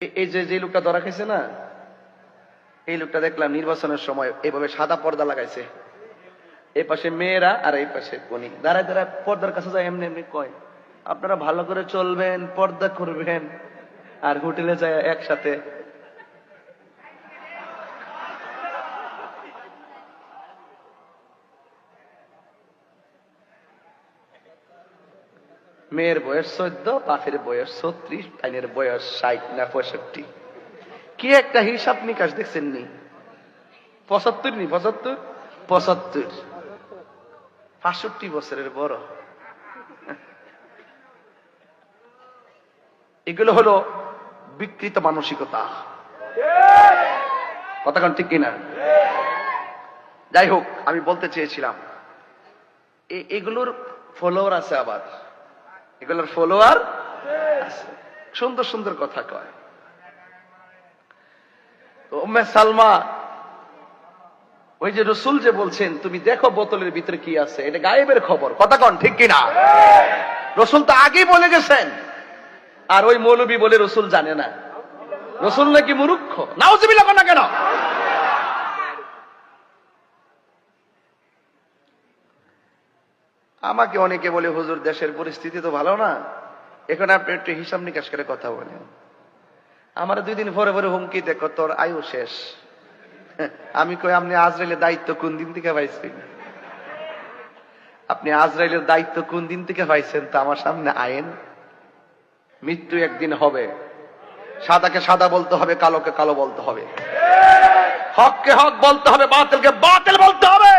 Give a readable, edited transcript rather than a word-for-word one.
এই যে লোকটা ধরা খাইছে না, এই লোকটা দেখলাম নির্বাচনের সময় এইভাবে সাদা পর্দা লাগাইছে, এই পাশে মেয়েরা আর এই পাশে উনি দাঁড়ায় দাঁড়ায় পর্দার কাছে যায়, এমনি এমনি কয় আপনারা ভালো করে চলবেন, পর্দা করবেন। আর হোটেলে যায় একসাথে। মেয়ের বয়স 14, বাপের বয়স 36, আইনের বয়স 60 না 65। কি একটা হিসাব নিকাশ দেখছেন নি? 75 নি 75, 65 বছরের বড়। এগুলো হলো বিকৃত মানসিকতা। কথাক্ষণ ঠিক কিনা? যাই হোক, আমি বলতে চেয়েছিলাম এগুলোর ফলোয়ার আছে, আবার এগুলোর ফলোয়ার আছে, সুন্দর সুন্দর কথা কয়। উম্মে সালমা, ওই যে রসুল যে বলছেন তুমি দেখো বোতলের ভিতরে কি আছে, এটা গায়েবের খবর। কথা কন ঠিক কিনা? রসুল তো আগেই বলে গেছেন, আর ওই মৌলবী বলে রসুল জানে না। রসুল নাকি মূর্খ? নাউজুবিল্লাহ না কেন? আমাকে অনেকে বলে হুজুর দেশের পরিস্থিতি তো ভালো না, এখন আপনি একটু হিসাব নিকাশ করে কথা বলেন। আমার 2 দিন পরে পরে হুমকি দেখো তোর আয়ু শেষ। আমি কই আপনি আজরাইলের দায়িত্ব কোন দিন থেকে পাইছেন? আপনি আজরাইলের দায়িত্ব কোন দিন থেকে পাইছেন? তা আমার সামনে আইন। মৃত্যু একদিন হবে, সাদাকে সাদা বলতে হবে, কালোকে কালো বলতে হবে, হককে হক বলতে হবে, বাতিলকে বাতিল বলতে হবে।